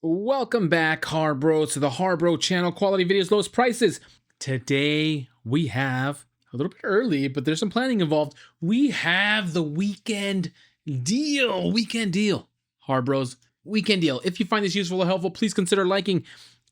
Welcome back, HARBRO, to the HARBRO channel. Quality videos, lowest prices. Today we have a little bit early, but there's some planning involved. We have the weekend deal. HARBRO's weekend deal. If you find this useful or helpful, please consider liking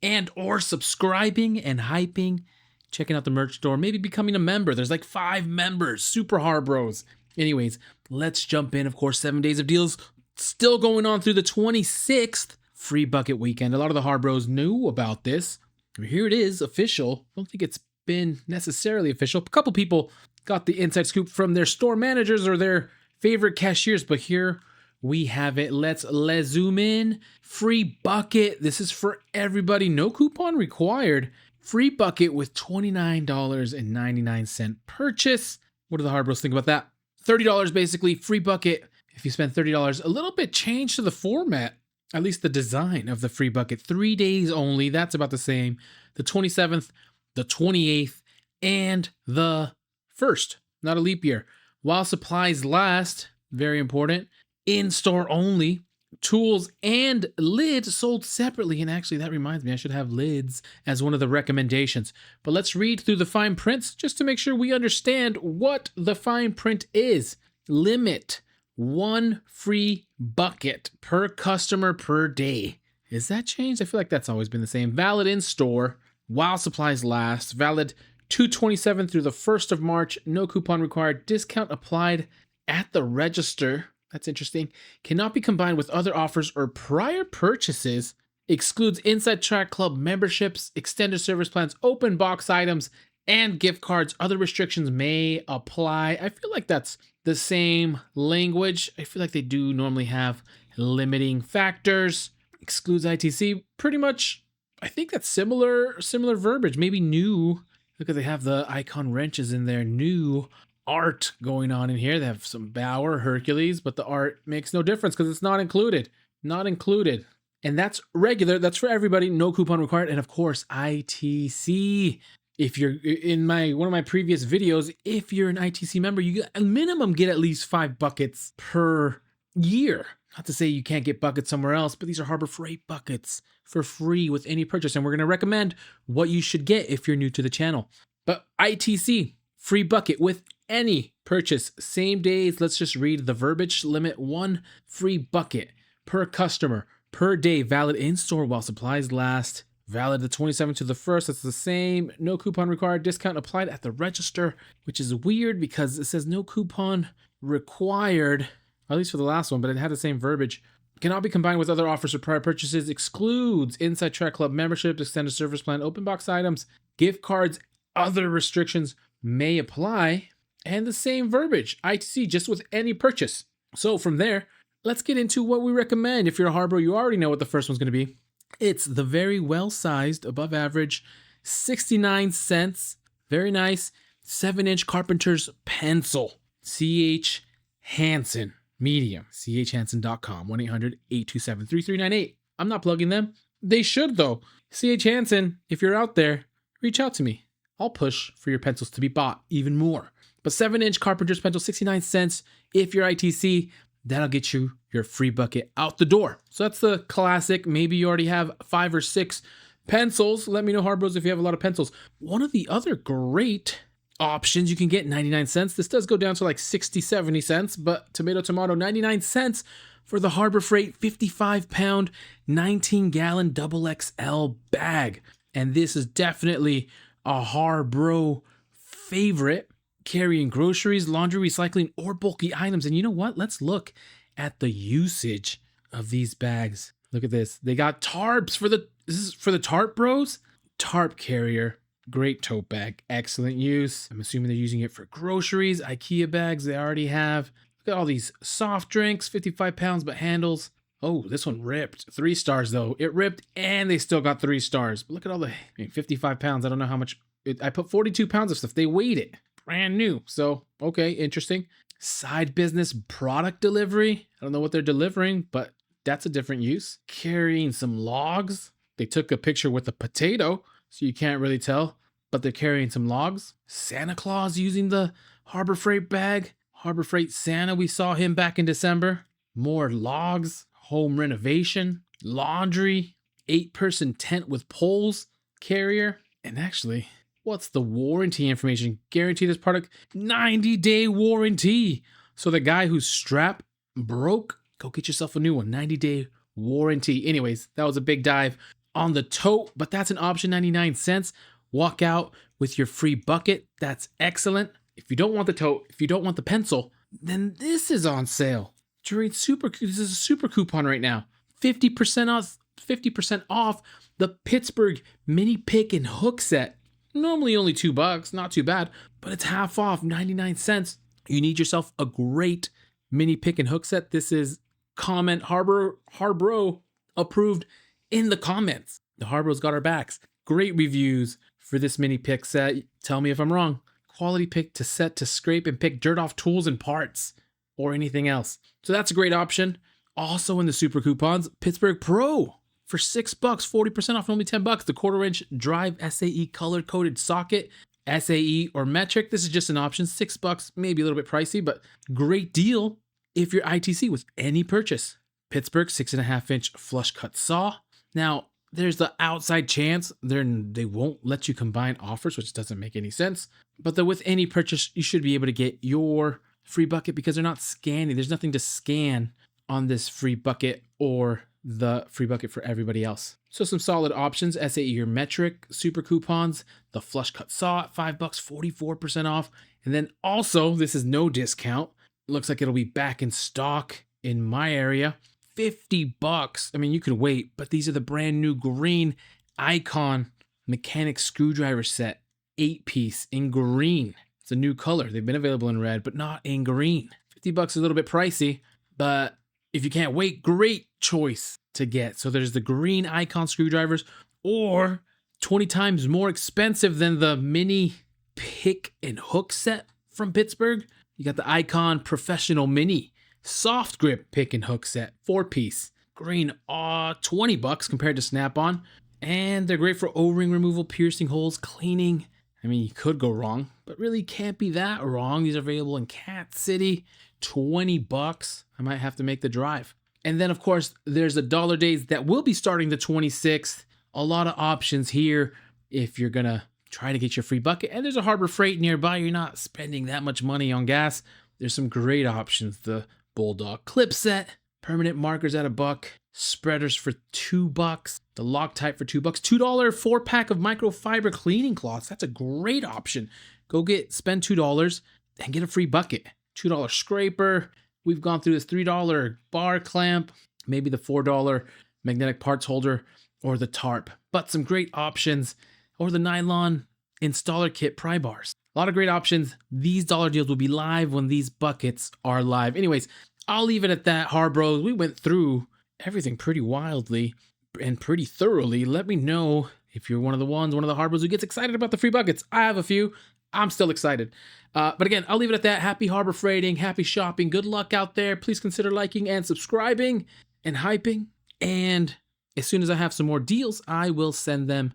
and or subscribing and hyping, checking out the merch store, maybe becoming a member. There's like 5 members, super HARBROs. Anyways, let's jump in. Of course, 7 days of deals still going on through the 26th. Free bucket weekend. A lot of the HARBROs knew about this. Here it is, official. I don't think it's been necessarily official. A couple people got the inside scoop from their store managers or their favorite cashiers, but here we have it. Let's zoom in. Free bucket. This is for everybody. No coupon required. Free bucket with $29.99 purchase. What do the HARBROs think about that? $30 basically. Free bucket. If you spend $30, a little bit change to the format. At least the design of the free bucket. 3 days only. That's about the same. The 27th, the 28th, and the 1st. Not a leap year. While supplies last. Very important. In-store only. Tools and lids sold separately. And actually, that reminds me, I should have lids as one of the recommendations. But let's read through the fine prints just to make sure we understand what the fine print is. Limit. 1 free bucket per customer per day. Is that changed? I feel like that's always been the same. Valid in store while supplies last. Valid 2/27 through the 1st of March. No coupon required. Discount applied at the register. That's interesting. Cannot be combined with other offers or prior purchases. Excludes Inside Track Club memberships, extended service plans, open box items, and gift cards. Other restrictions may apply. I feel like that's the same language. I feel like they do normally have limiting factors. Excludes ITC. Pretty much, I think that's similar verbiage. Maybe new. Look at they have the icon wrenches in there. New art going on in here. They have some Bauer, Hercules, but the art makes no difference because it's not included. Not included. And that's regular. That's for everybody. No coupon required. And of course, ITC. If you're in one of my previous videos, if you're an ITC member, you get a minimum get at least 5 buckets per year. Not to say you can't get buckets somewhere else, but these are Harbor Freight buckets for free with any purchase. And we're going to recommend what you should get if you're new to the channel. But ITC, free bucket with any purchase. Same days. Let's just read the verbiage. Limit 1 free bucket per customer per day. Valid in store while supplies last. Valid the 27th to the 1st. That's the same. No coupon required. Discount applied at the register, which is weird because it says no coupon required, at least for the last one, but it had the same verbiage. Cannot be combined with other offers or prior purchases. Excludes Inside Track Club memberships, extended service plan, open box items, gift cards. Other restrictions may apply. And the same verbiage. ITC just with any purchase. So from there, let's get into what we recommend. If you're a HARBRO, you already know what the first one's going to be. It's the very well-sized, above average, 69 cents. Very nice. 7-inch carpenter's pencil. C.H. Hansen. Medium. chhansen.com. 1-800-827-3398. I'm not plugging them. They should, though. C.H. Hansen, if you're out there, reach out to me. I'll push for your pencils to be bought even more. But 7-inch carpenter's pencil, 69 cents. If you're ITC, that'll get you your free bucket out the door. So that's the classic. Maybe you already have 5 or 6 pencils. Let me know, HARBROs, if you have a lot of pencils. One of the other great options, you can get 99 cents. This does go down to like 60, 70 cents, but tomato, 99 cents for the Harbor Freight 55-pound, 19-gallon XXL bag. And this is definitely a HARBRO favorite. Carrying groceries, laundry, recycling, or bulky items. And you know what? Let's look at the usage of these bags. Look at this. They got tarps this is for the tarp bros. Tarp carrier. Great tote bag. Excellent use. I'm assuming they're using it for groceries. IKEA bags they already have. Look at all these soft drinks. 55 pounds, but handles. Oh, this one ripped. 3 stars though. It ripped and they still got 3 stars. But look at all the 55 pounds. I don't know how much. I put 42 pounds of stuff. They weighed it. Brand new. So, okay, interesting. Side business product delivery. I don't know what they're delivering, but that's a different use. Carrying some logs. They took a picture with a potato, so you can't really tell, but they're carrying some logs. Santa Claus using the Harbor Freight bag. Harbor Freight Santa, we saw him back in December. More logs. Home renovation. Laundry. 8-person tent with poles carrier. And actually, what's the warranty information? Guarantee this product 90-day warranty. So the guy whose strap broke, go get yourself a new one. 90-day warranty. Anyways, that was a big dive on the tote, but that's an option, 99 cents. Walk out with your free bucket. That's excellent. If you don't want the tote, if you don't want the pencil, then this is on sale. This is a super coupon right now. 50% off the Pittsburgh mini pick and hook set. Normally only $2, not too bad, but it's half off, 99 cents. You need yourself a great mini pick and hook set. This is comment HARBRO approved in the comments. The HARBRO's got our backs. Great reviews for this mini pick set. Tell me if I'm wrong. Quality pick to set to scrape and pick dirt off tools and parts or anything else. So that's a great option. Also in the super coupons, Pittsburgh Pro for $6, 40% off and only $10. The 1/4-inch drive SAE color coded socket, SAE or metric. This is just an option, $6, maybe a little bit pricey, but great deal if you're ITC with any purchase. Pittsburgh 6.5-inch flush cut saw. Now, there's the outside chance they won't let you combine offers, which doesn't make any sense. But with any purchase, you should be able to get your free bucket because they're not scanning. There's nothing to scan on this free bucket or the free bucket for everybody else. So some solid options, SAE or metric, super coupons, the flush cut saw at $5, 44% off. And then also, this is no discount. It looks like it'll be back in stock in my area. $50. I mean, you can wait, but these are the brand new green Icon mechanic screwdriver set, 8-piece in green. It's a new color. They've been available in red, but not in green. $50 is a little bit pricey, but if you can't wait, great choice to get. So there's the green Icon screwdrivers, or 20 times more expensive than the mini pick and hook set from Pittsburgh. You got the Icon Professional Mini soft grip pick and hook set, 4-piece. Green, $20 compared to Snap-on. And they're great for O-ring removal, piercing holes, cleaning. I mean, you could go wrong, but really can't be that wrong. These are available in Cat City, $20. I might have to make the drive. And then, of course, there's the dollar days that will be starting the 26th. A lot of options here if you're going to try to get your free bucket. And there's a Harbor Freight nearby. You're not spending that much money on gas. There's some great options. The Bulldog clip set, permanent markers at $1, spreaders for $2, the Loctite for $2, $2 4-pack of microfiber cleaning cloths. That's a great option. Spend $2 and get a free bucket. $2 scraper. We've gone through this $3 bar clamp, maybe the $4 magnetic parts holder or the tarp, but some great options, or the nylon installer kit pry bars. A lot of great options. These dollar deals will be live when these buckets are live. Anyways, I'll leave it at that, HARBRO. We went through everything pretty wildly and pretty thoroughly. Let me know if you're one of the HARBROs who gets excited about the free buckets. I have a few. I'm still excited. But again, I'll leave it at that. Happy Harbor Freighting, happy shopping. Good luck out there. Please consider liking and subscribing and hyping. And as soon as I have some more deals, I will send them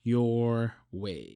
your way.